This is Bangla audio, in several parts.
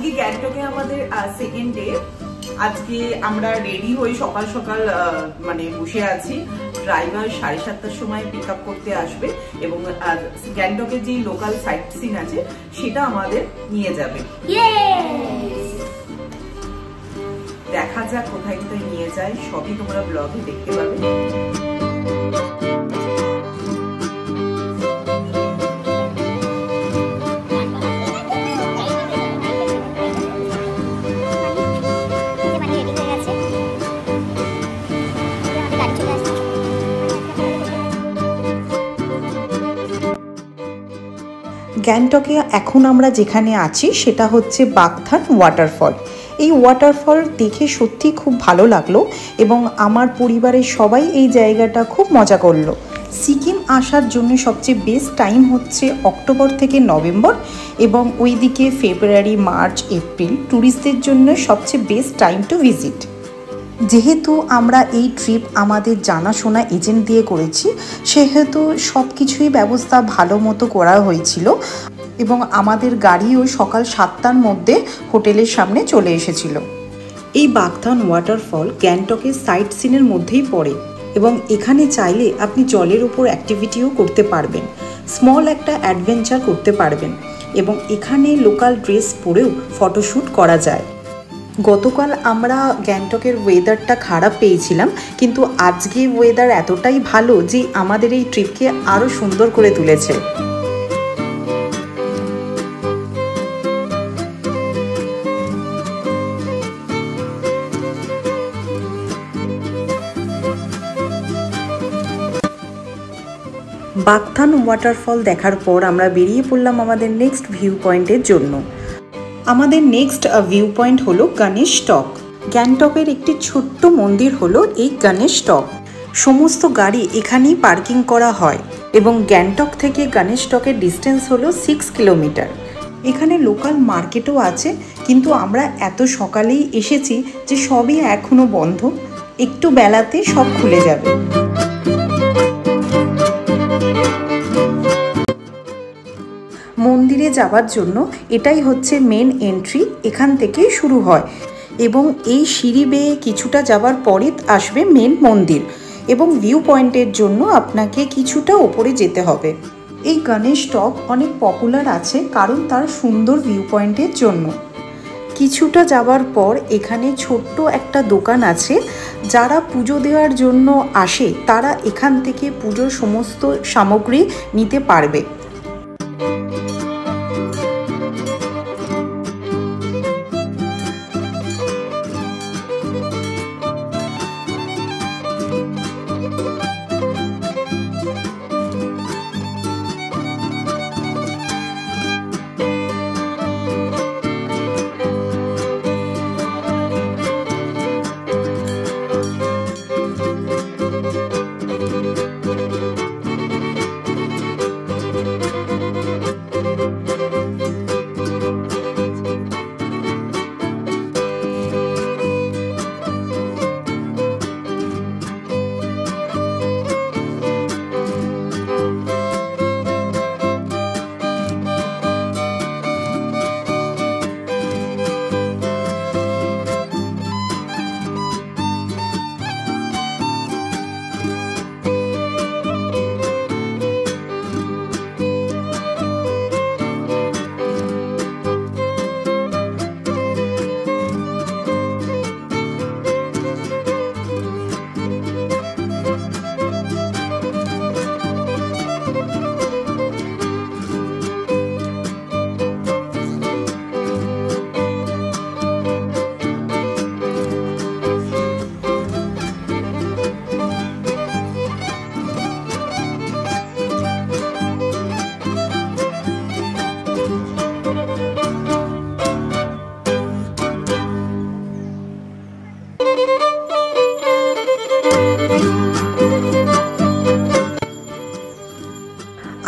আজকে গ্যাংটকে আমাদের সেকেন্ড ডে। আজকে আমরা রেডি হয়ে সকাল সকাল মানে বসে আছি। ড্রাইভার 7:30টার সময় পিক আপ করতে আসবে এবং গ্যাংটকের যে লোকাল সাইট সিন আছে সেটা আমাদের নিয়ে যাবে। দেখা যাক কোথায় কোথায় নিয়ে যায়, সবই তোমরা ব্লগে দেখতে পাবে। গ্যাংটকে এখন আমরা যেখানে আছি সেটা হচ্ছে বাগথান ওয়াটারফল। এই ওয়াটারফল দেখে সত্যি খুব ভালো লাগলো এবং আমার পরিবারের সবাই এই জায়গাটা খুব মজা করলো। সিকিম আসার জন্য সবচেয়ে বেস্ট টাইম হচ্ছে অক্টোবর থেকে নভেম্বর এবং ওইদিকে ফেব্রুয়ারি, মার্চ, এপ্রিল ট্যুরিস্টদের জন্য সবচেয়ে বেস্ট টাইম টু ভিজিট। যেহেতু আমরা এই ট্রিপ আমাদের জানাশোনা এজেন্ট দিয়ে করেছি সেহেতু সব কিছুই ব্যবস্থা ভালো মতো করা হয়েছিল এবং আমাদের গাড়িও সকাল 7টার মধ্যে হোটেলের সামনে চলে এসেছিল। এই বাগথান ওয়াটারফল গ্যাংটকের সাইট সিনের মধ্যেই পড়ে এবং এখানে চাইলে আপনি জলের উপর অ্যাক্টিভিটিও করতে পারবেন, স্মল একটা অ্যাডভেঞ্চার করতে পারবেন এবং এখানে লোকাল ড্রেস পরেও ফটোশ্যুট করা যায়। গতকাল আমরা গ্যাংটকের ওয়েদারটা খারাপ পেয়েছিলাম, কিন্তু আজকে ওয়েদার এতটাই ভালো যে আমাদের এই ট্রিপকে আরও সুন্দর করে তুলেছে। বাগথান ওয়াটারফল দেখার পর আমরা বেরিয়ে পড়লাম আমাদের নেক্সট ভিউ পয়েন্টের জন্য। আমাদের নেক্সট ভিউ পয়েন্ট হলো গণেশ টক। গ্যাংটকের একটি ছোট্ট মন্দির হলো এই গণেশ টক। সমস্ত গাড়ি এখানেই পার্কিং করা হয় এবং গ্যাংটক থেকে গণেশ টকের ডিস্টেন্স হলো 6 কিলোমিটার। এখানে লোকাল মার্কেটও আছে, কিন্তু আমরা এত সকালেই এসেছি যে সবই এখনও বন্ধ, একটু বেলাতে সব খুলে যাবে। মন্দিরে যাওয়ার জন্য এটাই হচ্ছে মেন এন্ট্রি, এখান থেকেই শুরু হয় এবং এই সিঁড়ি বেয়ে কিছুটা যাওয়ার পরে আসবে মেন মন্দির এবং ভিউ পয়েন্টের জন্য আপনাকে কিছুটা ওপরে যেতে হবে। এই গণেশ টক অনেক পপুলার আছে কারণ তার সুন্দর ভিউ পয়েন্টের জন্য। কিছুটা যাওয়ার পর এখানে ছোট্ট একটা দোকান আছে, যারা পুজো দেওয়ার জন্য আসে তারা এখান থেকে পুজোর সমস্ত সামগ্রী নিতে পারবে।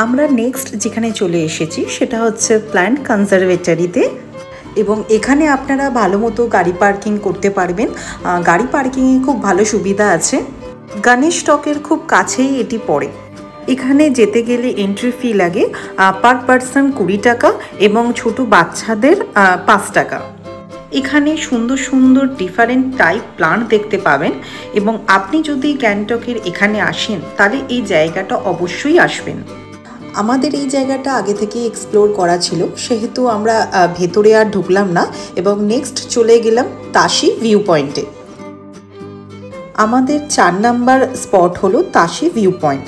আমরা নেক্সট যেখানে চলে এসেছি সেটা হচ্ছে প্ল্যান্ট কনজারভেটরিতে এবং এখানে আপনারা ভালো মতো গাড়ি পার্কিং করতে পারবেন। গাড়ি পার্কিংয়ে খুব ভালো সুবিধা আছে। গণেশ টকের খুব কাছেই এটি পড়ে। এখানে যেতে গেলে এন্ট্রি ফি লাগে পার পারসন 20 টাকা এবং ছোট বাচ্চাদের 5 টাকা। এখানে সুন্দর সুন্দর ডিফারেন্ট টাইপ প্লান্ট দেখতে পাবেন এবং আপনি যদি গ্যাংটকের এখানে আসেন তাহলে এই জায়গাটা অবশ্যই আসবেন। আমাদের এই জায়গাটা আগে থেকে এক্সপ্লোর করা ছিল, সেহেতু আমরা ভেতরে আর ঢুকলাম না এবং নেক্সট চলে গেলাম তাশি ভিউ পয়েন্টে। আমাদের 4 নাম্বার স্পট হলো তাশি ভিউ পয়েন্ট।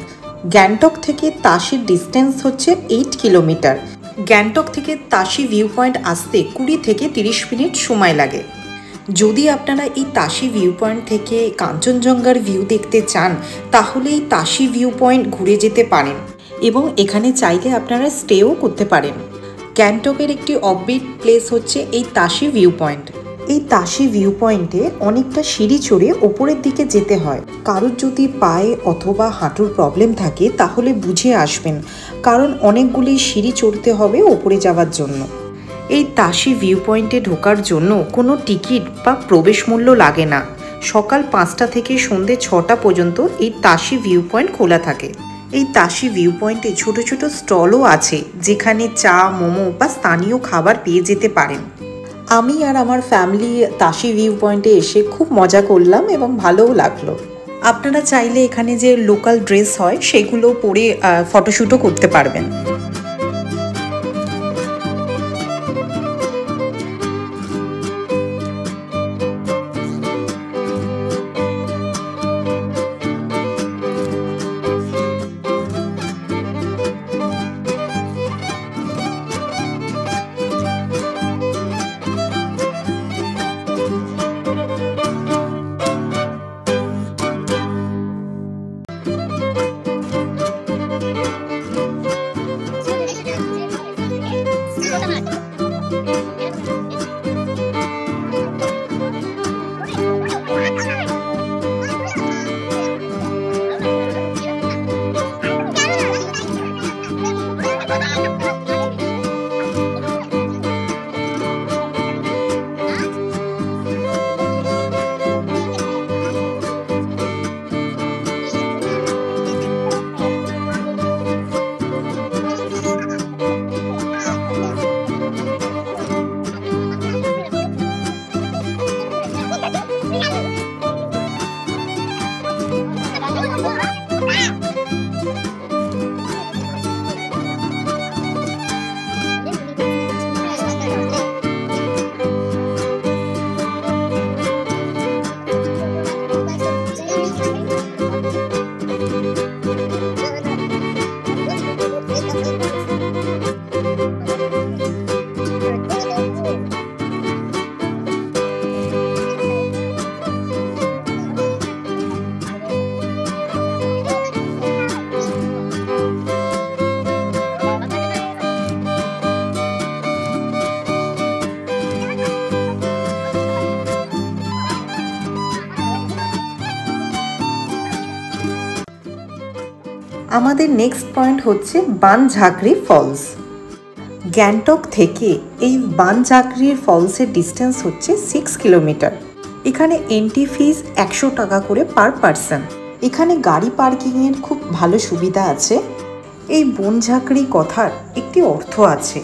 গ্যাংটক থেকে তাশির ডিস্টেন্স হচ্ছে 8 কিলোমিটার। গ্যাংটক থেকে তাশি ভিউ পয়েন্ট আসতে 20 থেকে 30 মিনিট সময় লাগে। যদি আপনারা এই তাশি ভিউ পয়েন্ট থেকে কাঞ্চনজঙ্ঘার ভিউ দেখতে চান তাহলে এই তাশি ভিউ পয়েন্ট ঘুরে যেতে পারেন এবং এখানে চাইলে আপনারা স্টেও করতে পারেন। গ্যাংটকের একটি অফবিট প্লেস হচ্ছে এই তাশি ভিউ পয়েন্ট। এই তাশি ভিউ পয়েন্টে অনেকটা সিঁড়ি চড়ে ওপরের দিকে যেতে হয়। কারোর যদি পায়ে অথবা হাঁটুর প্রবলেম থাকে তাহলে বুঝে আসবেন, কারণ অনেকগুলি সিঁড়ি চড়তে হবে ওপরে যাওয়ার জন্য। এই তাশি ভিউ পয়েন্টে ঢোকার জন্য কোনো টিকিট বা প্রবেশ মূল্য লাগে না। সকাল 5টা থেকে সন্ধ্যে 6টা পর্যন্ত এই তাশি ভিউ পয়েন্ট খোলা থাকে। এই তাশি ভিউ পয়েন্টে ছোট ছোট স্টলও আছে যেখানে চা, মোমো বা স্থানীয় খাবার পেয়ে যেতে পারেন। আমি আর আমার ফ্যামিলি তাশি ভিউ পয়েন্টে এসে খুব মজা করলাম এবং ভালোও লাগলো। আপনারা চাইলে এখানে যে লোকাল ড্রেস হয় সেগুলো পরে ফটোশ্যুটও করতে পারবেন। আমাদের নেক্সট পয়েন্ট হচ্ছে বানঝাগরি ফলস। গ্যাংটক থেকে এই বানঝাগরি ফলসের ডিস্টেন্স হচ্ছে 6 কিলোমিটার। এখানে এন্ট্রি ফিস 100 টাকা করে পার পারসন। এখানে গাড়ি পার্কিংয়ের খুব ভালো সুবিধা আছে। এই বনঝাগরি কথার একটি অর্থ আছে।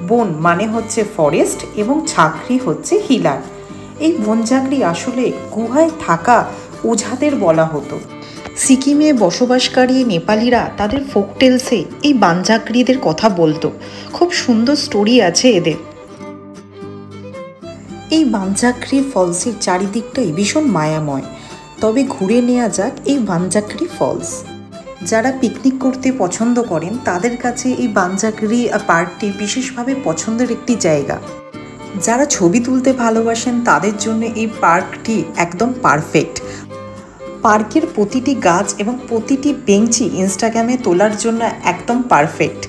বন মানে হচ্ছে ফরেস্ট এবং ঝাগরি হচ্ছে হিলার। এই বনঝাগরি আসলে গুহায় থাকা ওঝাদের বলা হতো। সিকিমে বসবাসকারী নেপালিরা তাদের ফোকটেলসে এই বানঝাগরিদের কথা বলতো। খুব সুন্দর স্টোরি আছে এদের। এই বানঝাগরি ফলসের চারিদিকটাই ভীষণ মায়াময়। তবে ঘুরে নেওয়া যাক এই বানঝাগরি ফলস। যারা পিকনিক করতে পছন্দ করেন তাদের কাছে এই বানঝাগরি পার্কটি বিশেষভাবে পছন্দের একটি জায়গা। যারা ছবি তুলতে ভালোবাসেন তাদের জন্য এই পার্কটি একদম পারফেক্ট। পার্কের প্রতিটি গাছ এবং প্রতিটি বেঞ্চি ইনস্টাগ্রামে তোলার জন্য একদম পারফেক্ট।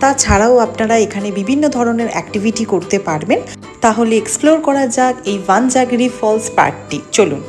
তাছাড়াও আপনারা এখানে বিভিন্ন ধরনের অ্যাক্টিভিটি করতে পারবেন। তাহলে এক্সপ্লোর করা যাক এই বানঝাগরি ফলস পার্কটি। চলুন।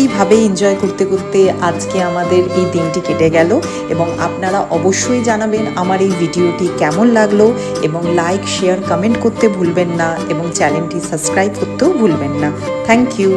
এইভাবে এনজয় করতে করতে আজকে আমাদের এই দিনটি কেটে গেল এবং আপনারা অবশ্যই জানাবেন আমার এই ভিডিওটি কেমন লাগলো এবং লাইক শেয়ার কমেন্ট করতে ভুলবেন না এবং চ্যানেলটি সাবস্ক্রাইব করতেও ভুলবেন না। Thank you.